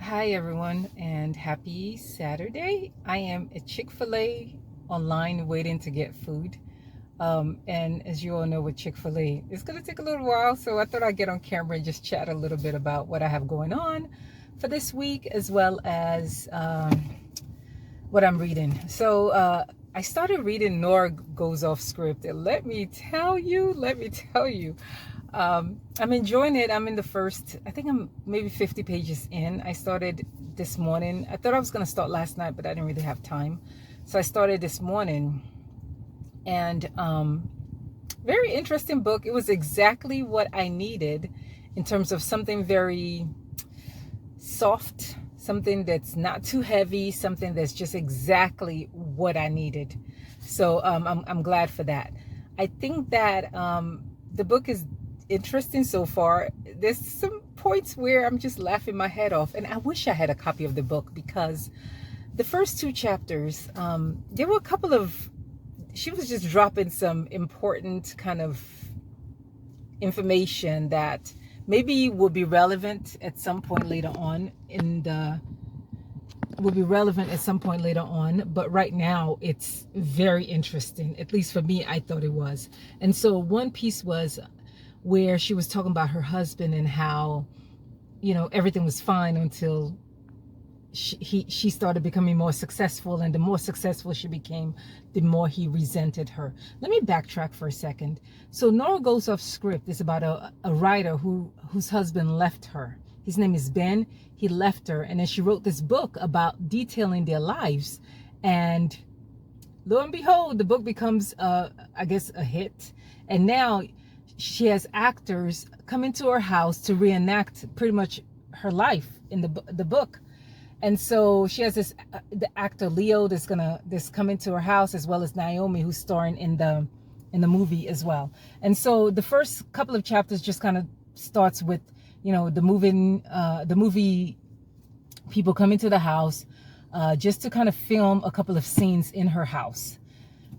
Hi, everyone, and happy Saturday. I am at Chick-fil-A online waiting to get food. And as you all know, with Chick-fil-A, it's going to take a little while. So I thought I'd get on camera and just chat a little bit about what I have going on for this week, as well as what I'm reading. So I started reading Nora Goes Off Script. And let me tell you, I'm enjoying it. I'm in the first, I think I'm maybe 50 pages in. I started this morning. I thought I was going to start last night, but I didn't really have time. So I started this morning, and very interesting book. It was exactly what I needed in terms of something very soft, something that's not too heavy, something that's just exactly what I needed. So I'm glad for that. I think that the book is interesting so far. There's some points where I'm just laughing my head off, and I wish I had a copy of the book, because the first two chapters, there were a couple of, she was just dropping some important kind of information that maybe will be relevant at some point later on but right now it's very interesting. At least for me, I thought it was. And so one piece was where she was talking about her husband and how, everything was fine until she started becoming more successful, and the more successful she became, the more he resented her. Let me backtrack for a second. So Nora Goes Off Script is about a writer whose husband left her. His name is Ben. He left her, and then she wrote this book about detailing their lives, and lo and behold, the book becomes I guess a hit. And now she has actors come into her house to reenact pretty much her life in the book. And so she has the actor Leo that's coming to her house, as well as Naomi, who's starring in the movie as well. And so the first couple of chapters just kind of starts with, the movie people coming to the house, just to kind of film a couple of scenes in her house.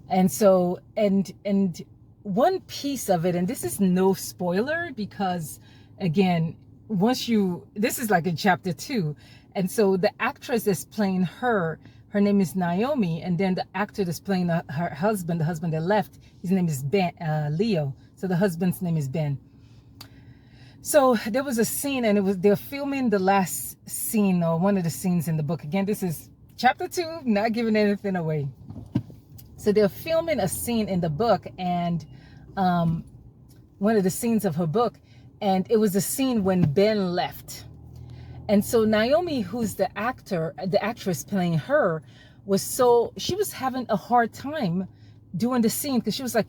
And so, and one piece of it, and this is no spoiler, because again, this is like in chapter 2. And so the actress that's playing her name is Naomi, and then the actor that's playing her husband, the husband that left, his name is Ben, Leo. So the husband's name is Ben. So there was a scene, and they're filming the last scene, or one of the scenes in the book. Again, this is chapter 2, not giving anything away. So they're filming a scene in the book, and one of the scenes of her book, and it was a scene when Ben left. And so Naomi, who's the actress playing her, she was having a hard time doing the scene, because she was like,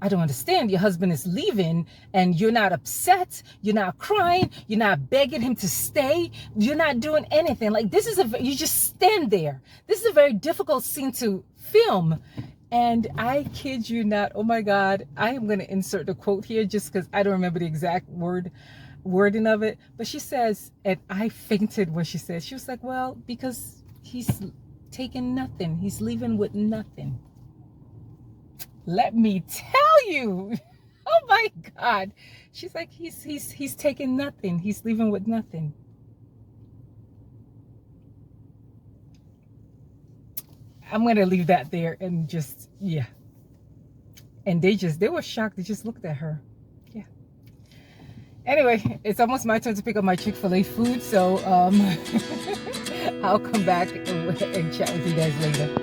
I don't understand. Your husband is leaving and you're not upset. You're not crying. You're not begging him to stay. You're not doing anything. Like, you just stand there. This is a very difficult scene to film. And I kid you not, oh my God, I am going to insert the quote here just because I don't remember the exact wording of it. But she says, and I fainted when she said, she was like, well, because he's taking nothing. He's leaving with nothing. Let me tell you. Oh my God. She's like, he's taking nothing. He's leaving with nothing. I'm going to leave that there and just, yeah. And they were shocked. They just looked at her. Yeah. Anyway, it's almost my turn to pick up my Chick-fil-A food. So I'll come back and chat with you guys later.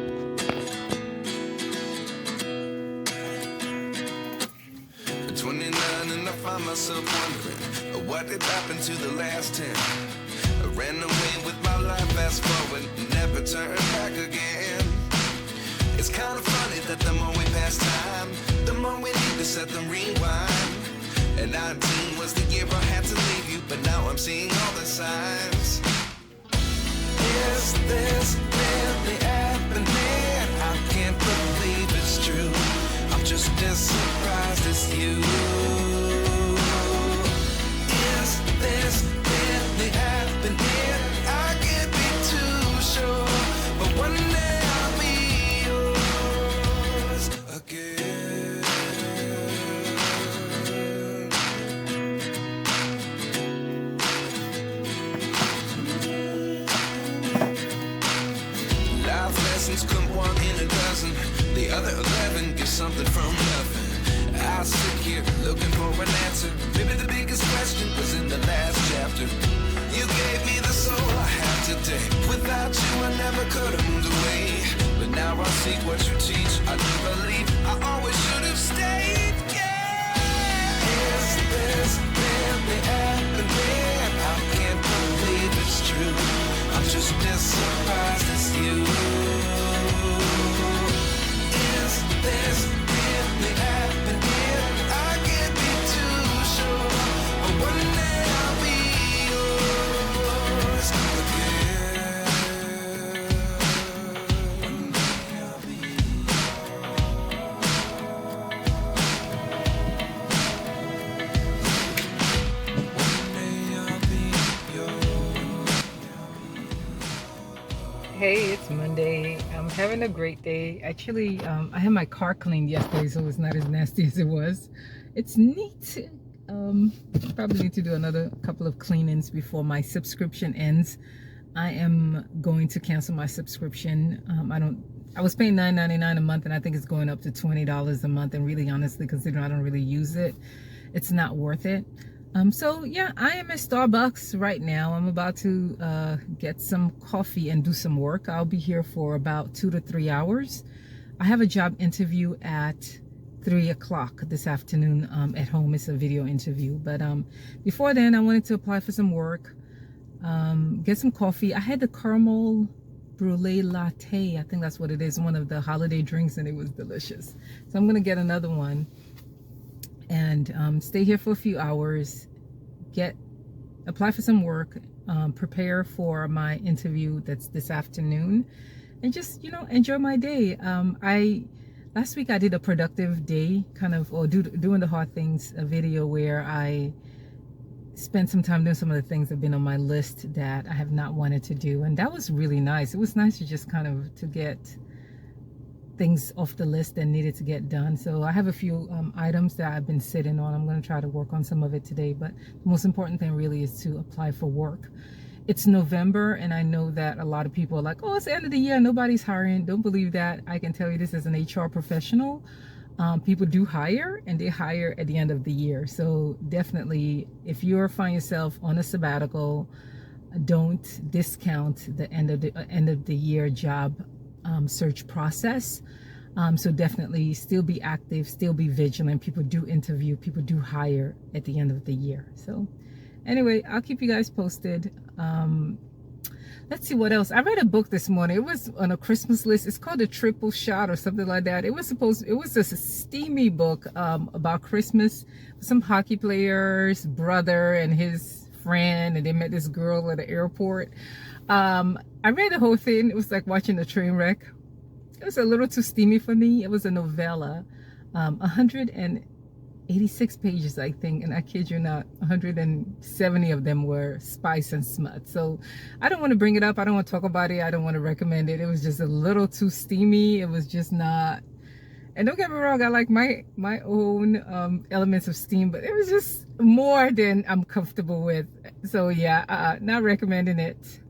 Find myself wondering what did happen to the last 10. I ran away with my life, fast forward, never turn back again. It's kind of funny that the more we pass time, the more we need to set them rewind. And 19 was the year I had to leave you, but now I'm seeing all the signs. Is this really happening? I can't believe it's true. I'm just as surprised as you. This really happening? I can't be too sure, but one day I'll be yours again. reasons, come one in a dozen. The other 11 get something from nothing. I sit here looking for an answer. Maybe the biggest question was in the last chapter. You gave me the soul I have today. Without you I never could have moved away. But now I see what you teach. I do believe I always should have stayed. Yeah. Is this really happening? I can't believe it's true. I'm just as surprised as you. Is this really happening? I can't be too sure. But one day I'll be yours again. One day I'll be Hey, it's Monday. I'm having a great day. Actually, I had my car cleaned yesterday, so it's not as nasty as it was. It's neat. Probably need to do another couple of cleanings before my subscription ends. I am going to cancel my subscription. I was paying $9.99 a month, and I think it's going up to $20 a month. And really, honestly, considering I don't really use it, it's not worth it. So yeah, I am at Starbucks right now. I'm about to get some coffee and do some work. I'll be here for about 2 to 3 hours. I have a job interview at 3 o'clock this afternoon at home. It's a video interview. But before then, I wanted to apply for some work, get some coffee. I had the caramel brulee latte. I think that's what it is, one of the holiday drinks, and it was delicious. So I'm going to get another one and stay here for a few hours, apply for some work, prepare for my interview that's this afternoon, and just, enjoy my day. Last week I did a productive day, doing the hard things, a video where I spent some time doing some of the things that have been on my list that I have not wanted to do, and that was really nice. It was nice to just to get things off the list that needed to get done. So I have a few items that I've been sitting on. I'm going to try to work on some of it today, but the most important thing really is to apply for work. It's November, and I know that a lot of people are like, oh, it's the end of the year, nobody's hiring. Don't believe that. I can tell you this as an HR professional. People do hire, and they hire at the end of the year. So definitely, if you find yourself on a sabbatical, don't discount the end of the year job search process. So definitely still be active, still be vigilant. People do interview, people do hire at the end of the year. So anyway, I'll keep you guys posted. Let's see what else. I read a book this morning. It was on a Christmas list. It's called A Triple Shot or something like that. It was just a steamy book about Christmas. Some hockey player's brother and his friend, and they met this girl at the airport. I read the whole thing. It was like watching a train wreck. It was a little too steamy for me. It was a novella, 186 pages, I think, and I kid you not, 170 of them were spice and smut. So I don't want to bring it up. I don't want to talk about it. I don't want to recommend it. It was just a little too steamy. It was just not. And don't get me wrong, I like my own elements of steam, but it was just more than I'm comfortable with. So yeah, not recommending it.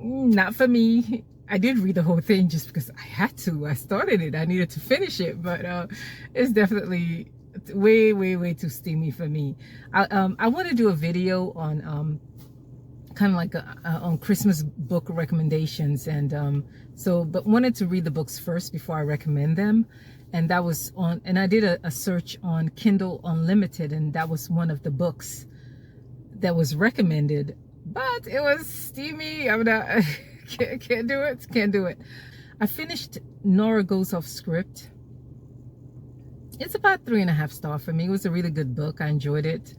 Not for me. I did read the whole thing just because I had to. I started it. I needed to finish it, but it's definitely way too steamy for me. I want to do a video on on Christmas book recommendations, and but wanted to read the books first before I recommend them. And that was and I did a search on Kindle Unlimited, and that was one of the books that was recommended. But it was steamy. I'm not, can't do it. I finished Nora Goes Off Script. It's about 3.5 stars for me. It was a really good book. I enjoyed it.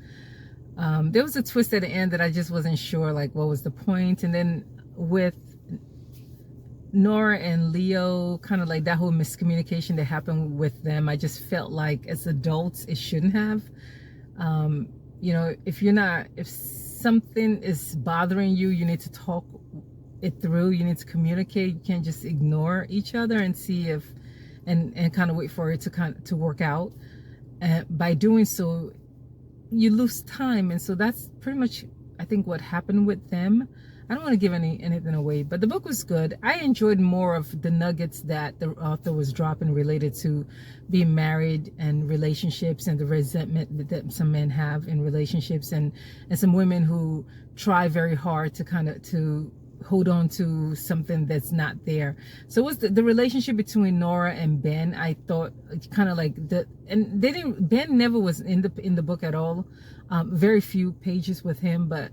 There was a twist at the end that I just wasn't sure, like, what was the point. And then with Nora and Leo, kind of like that whole miscommunication that happened with them, I just felt like as adults it shouldn't have. If something is bothering you, you need to talk it through. You need to communicate. You can't just ignore each other and see if and kind of wait for it to work out. By doing so, you lose time. And so that's pretty much, I think, what happened with them. I don't want to give anything away, but the book was good. I enjoyed more of the nuggets that the author was dropping related to being married and relationships, and the resentment that some men have in relationships, and some women who try very hard to kind of to hold on to something that's not there. So it was the relationship between Nora and Ben. I thought kind of like and they didn't, Ben never was in the book at all. Very few pages with him, but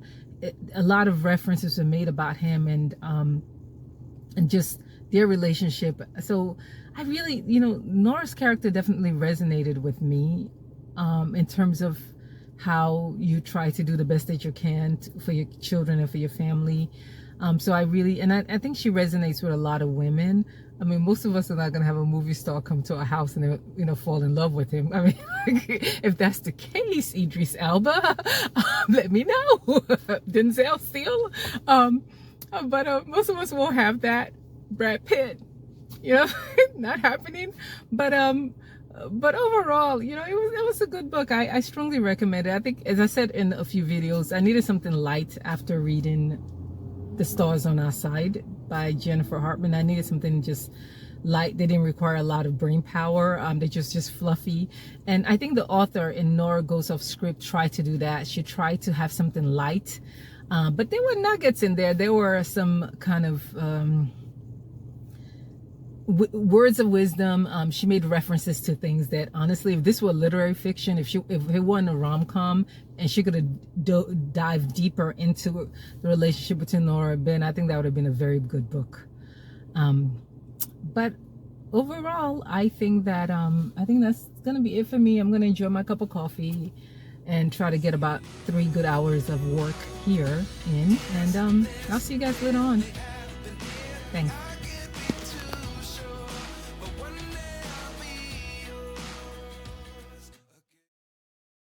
a lot of references were made about him and just their relationship. So I really, Nora's character definitely resonated with me in terms of how you try to do the best that you can for your children and for your family. So I really, and I think she resonates with a lot of women. I mean, most of us are not going to have a movie star come to our house and, fall in love with him. I mean, if that's the case, Idris Elba, let me know. Denzel still. But most of us won't have that. Brad Pitt, not happening. But overall, it was a good book. I strongly recommend it. I think, as I said in a few videos, I needed something light after reading The Stars on Our Side by Jennifer Hartman. I needed something just light. They didn't require a lot of brain power. They just fluffy. And I think the author in Nora Goes Off Script tried to do that. She tried to have something light. But there were nuggets in there. There were some kind of words of wisdom. She made references to things that, honestly, if this were literary fiction, if it wasn't a rom-com and she could have dived deeper into the relationship between Nora and Ben, I think that would have been a very good book. But overall, I think that's gonna be it for me. I'm gonna enjoy my cup of coffee and try to get about 3 good hours of work here in, and I'll see you guys later on. Thanks.